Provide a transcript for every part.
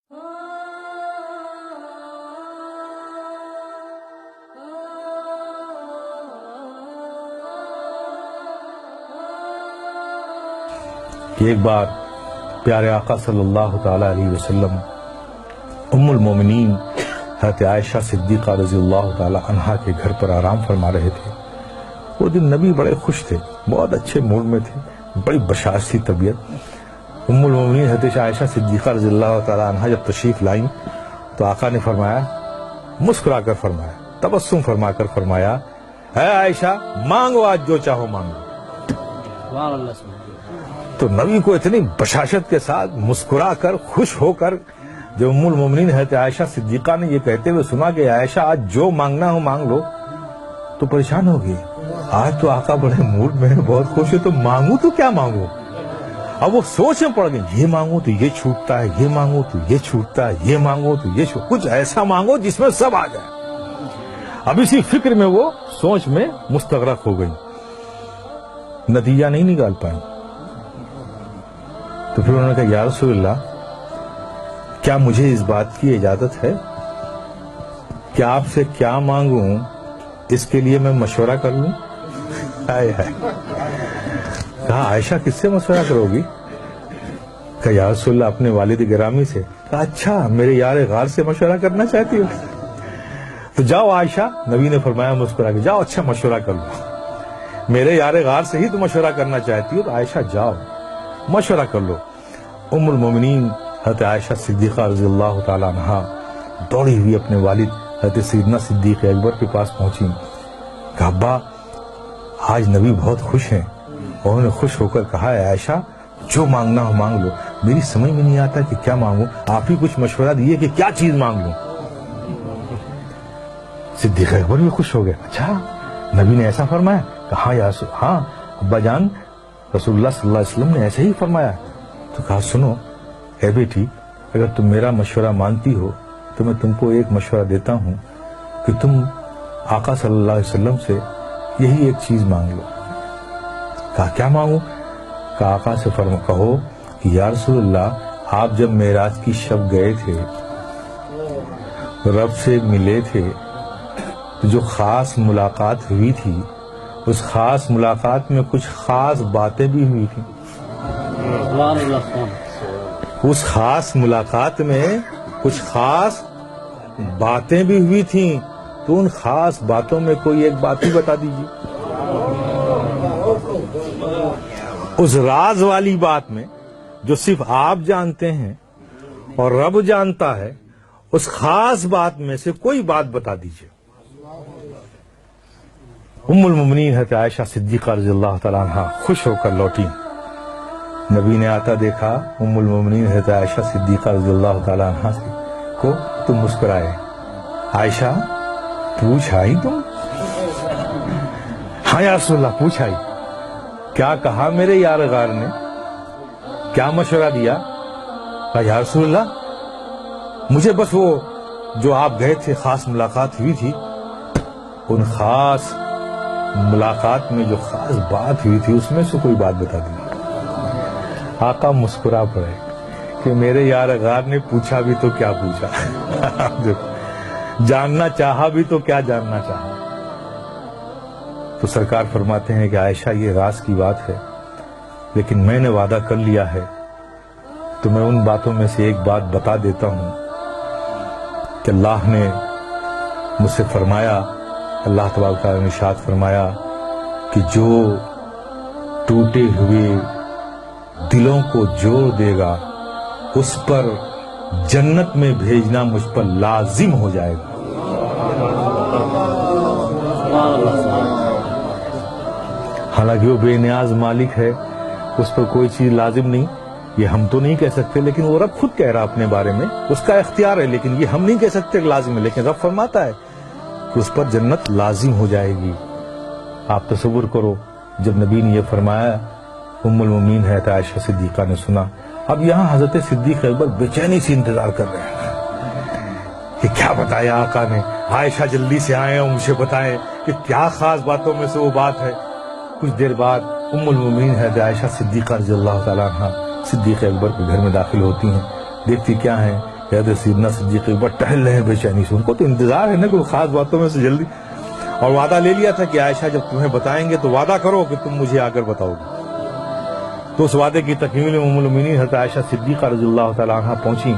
کہ ایک بار پیارے آقا صلی اللہ تعالی علیہ وسلم ام المومنین حضرت عائشہ صدیقہ رضی اللہ تعالی عنہا کے گھر پر آرام فرما رہے تھے۔ وہ دن نبی بڑے خوش تھے، بہت اچھے موڈ میں تھے، بڑی بشاشتی طبیعت۔ ام المومنین حضرت عائشہ صدیقہ رضی اللہ تعالی عنہا جب تشریف لائیں تو آقا نے فرمایا، مسکرا کر فرمایا، تبسم فرما کر فرمایا، اے عائشہ مانگو آج جو چاہو مانگو۔ تو نبی کو اتنی بشاشت کے ساتھ مسکرا کر خوش ہو کر جب ام المومنین حضرت عائشہ صدیقہ نے یہ کہتے ہوئے سنا کہ عائشہ آج جو مانگنا ہو مانگ لو، تو پریشان ہو گئی۔ آج تو آقا بڑے موڈ میں بہت خوش ہے، تو مانگوں تو کیا مانگوں؟ اب وہ سوچ میں پڑ گئی، یہ مانگوں تو یہ چھوٹتا ہے، یہ مانگوں تو یہ چھوٹتا ہے، یہ مانگوں تو یہ کچھ ایسا مانگو جس میں سب آ جائے۔ اب اسی فکر میں وہ سوچ میں مستغرق ہو گئی، نتیجہ نہیں نکال پائیں۔ تو پھر انہوں نے کہا، یا رسول اللہ کیا مجھے اس بات کی اجازت ہے کہ آپ سے کیا مانگوں اس کے لیے میں مشورہ کر لوں؟ کہا عائشہ کس سے مشورہ کرو گی؟ کہا یا رسول اللہ اپنے والد گرامی سے۔ کہا اچھا میرے یار غار سے مشورہ کرنا چاہتی ہو؟ تو جاؤ عائشہ، نبی نے فرمایا مسکرا کے، جاؤ اچھا مشورہ کر لو، میرے یار غار سے ہی تو مشورہ کرنا چاہتی ہو، تو عائشہ جاؤ مشورہ کر لو۔ ام المومنین حضرت عائشہ صدیقہ رضی اللہ تعالی عنہا دوڑی ہوئی اپنے والد حضرت سیدنا صدیق اکبر کے پاس پہنچی۔ کہا ابا آج نبی بہت خوش ہیں، اور انہوں نے خوش ہو کر کہا ہے عائشہ جو مانگنا ہو مانگ لو، میری سمجھ میں نہیں آتا کہ کیا مانگوں، آپ ہی کچھ مشورہ دیے کہ کیا چیز مانگ لوں۔ صدیق اکبر بھی خوش ہو گئے، اچھا نبی نے ایسا فرمایا؟ کہا ہاں ابا جان رسول اللہ صلی اللہ علیہ وسلم نے ایسے ہی فرمایا۔ تو کہا سنو اے بیٹی، اگر تم میرا مشورہ مانتی ہو تو میں تم کو ایک مشورہ دیتا ہوں کہ تم آقا صلی اللہ علیہ وسلم سے یہی ایک چیز مانگ لو۔ کہا کیا مانگوں؟ کہا آقا سے کہو کہ یا رسول اللہ آپ جب معراج کی شب گئے تھے، رب سے ملے تھے، تو جو خاص ملاقات ہوئی تھی اس خاص ملاقات میں کچھ خاص باتیں بھی ہوئی تھیں۔ اس خاص ملاقات میں کچھ خاص باتیں بھی ہوئی تھیں، تو ان خاص باتوں میں کوئی ایک بات ہی بتا دیجیے۔ اس راز والی بات میں جو صرف آپ جانتے ہیں اور رب جانتا ہے، اس خاص بات میں سے کوئی بات بتا دیجیے۔ ام المومنین حضرت عائشہ صدیقہ رضی اللہ تعالیٰ عنہ خوش ہو کر لوٹی۔ نبی نے آتا دیکھا ام المومنین حضرت عائشہ صدیقہ رضی اللہ تعالیٰ عنہ کو تو مسکرائے، عائشہ پوچھ آئی تم؟ ہاں یا رسول اللہ پوچھ آئی۔ کیا کہا میرے یار غار نے؟ کیا مشورہ دیا؟ کہا یا رسول اللہ مجھے بس وہ جو آپ گئے تھے خاص ملاقات ہوئی تھی، ان خاص ملاقات میں جو خاص بات ہوئی تھی اس میں سے کوئی بات بتا دی۔ آقا مسکرا پڑے کہ میرے یار غار نے پوچھا بھی تو کیا پوچھا، جاننا چاہا بھی تو کیا جاننا چاہا۔ تو سرکار فرماتے ہیں کہ عائشہ یہ راز کی بات ہے، لیکن میں نے وعدہ کر لیا ہے تو میں ان باتوں میں سے ایک بات بتا دیتا ہوں کہ اللہ نے مجھ سے فرمایا، اللہ تبارک تعالیٰ نے ارشاد فرمایا کہ جو ٹوٹے ہوئے دلوں کو جوڑ دے گا اس پر جنت میں بھیجنا مجھ پر لازم ہو جائے گا۔ حالانکہ وہ بے نیاز مالک ہے، اس پر کوئی چیز لازم نہیں، یہ ہم تو نہیں کہہ سکتے، لیکن وہ رب خود کہہ رہا اپنے بارے میں، اس کا اختیار ہے، لیکن یہ ہم نہیں کہہ سکتے کہ لازم ہے، لیکن رب فرماتا ہے کہ اس پر جنت لازم ہو جائے گی۔ آپ تصور کرو جب نبی نے یہ فرمایا، ام المومنین حضرت عائشہ صدیقہ نے سنا۔ اب یہاں حضرت صدیق اکبر بے چینی سے انتظار کر رہے ہیں کہ کیا بتایا آقا نے، عائشہ جلدی سے آئیں اور مجھے بتائیں کہ کیا خاص باتوں میں سے وہ بات ہے۔ کچھ دیر بعد ام المومنین حضرت عائشہ صدیقہ رضی اللہ تعالیٰ عنہ صدیق اکبر کے گھر میں داخل ہوتی ہیں، دیکھتی کیا ہیں حضرت سیدنا صدیق اکبر ٹہل رہے ہیں بے چینی سے، ان کو تو انتظار ہے نا کوئی خاص باتوں میں سے جلدی، اور وعدہ لے لیا تھا کہ عائشہ جب تمہیں بتائیں گے تو وعدہ کرو کہ تم مجھے آ کر بتاؤ گے۔ تو اس وعدے کی تکمیل میں ام المؤمنین حضرت عائشہ صدیقہ رضی اللہ تعالیٰ عنہ پہنچی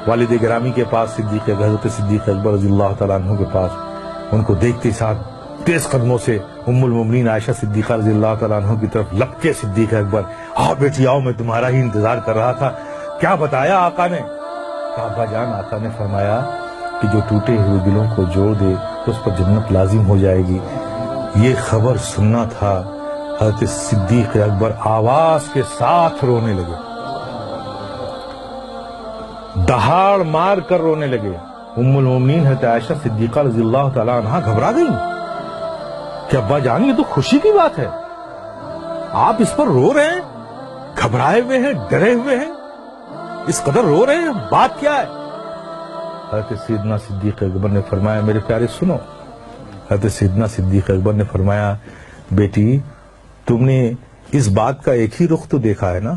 والد گرامی کے پاس، حضرت صدیق اکبر رضی اللہ تعالیٰ عنہ کے پاس۔ ان کو دیکھتے ساتھ تیز قدموں سے ام المؤمنین عائشہ صدیقہ رضی اللہ تعالیٰ عنہ کی طرف لپکے صدیق اکبر، آؤ بیٹی آؤ، میں تمہارا ہی انتظار کر رہا تھا۔ کیا بتایا آقا نے؟ ابا جان، آقا نے فرمایا کہ جو ٹوٹے ہوئے دلوں کو جوڑ دے تو اس پر جنت لازم ہو جائے گی۔ یہ خبر سننا تھا، حضرت صدیق اکبر آواز کے ساتھ رونے لگے، دہاڑ مار کر رونے لگے۔ ام المؤمنین حضرت عائشہ صدیقہ رضی اللہ تعالیٰ عنہ گھبرا گئی کہ ابا جان، یہ تو خوشی کی بات ہے، آپ اس پر رو رہے ہیں، گھبرائے ہوئے ہیں، ڈرے ہوئے ہیں، اس قدر رو رہے ہیں، بات کیا ہے؟ حضرت سیدنا صدیق اکبر نے فرمایا، میرے پیارے سنو۔ حضرت سیدنا صدیق اکبر نے فرمایا، بیٹی تم نے اس بات کا ایک ہی رخ تو دیکھا ہے نا،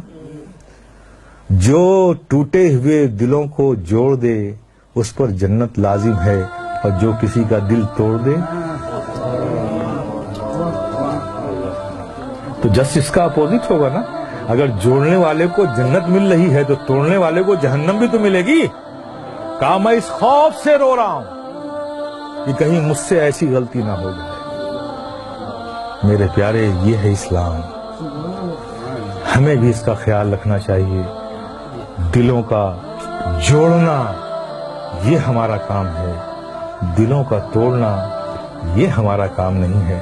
جو ٹوٹے ہوئے دلوں کو جوڑ دے اس پر جنت لازم ہے، اور جو کسی کا دل توڑ دے تو جس اس کا اپوزٹ ہوگا نا۔ اگر جوڑنے والے کو جنت مل رہی ہے تو توڑنے والے کو جہنم بھی تو ملے گی۔ کہا میں اس خوف سے رو رہا ہوں کہ کہیں مجھ سے ایسی غلطی نہ ہو جائے۔ میرے پیارے، یہ ہے اسلام، ہمیں بھی اس کا خیال رکھنا چاہیے۔ دلوں کا جوڑنا یہ ہمارا کام ہے، دلوں کا توڑنا یہ ہمارا کام نہیں ہے۔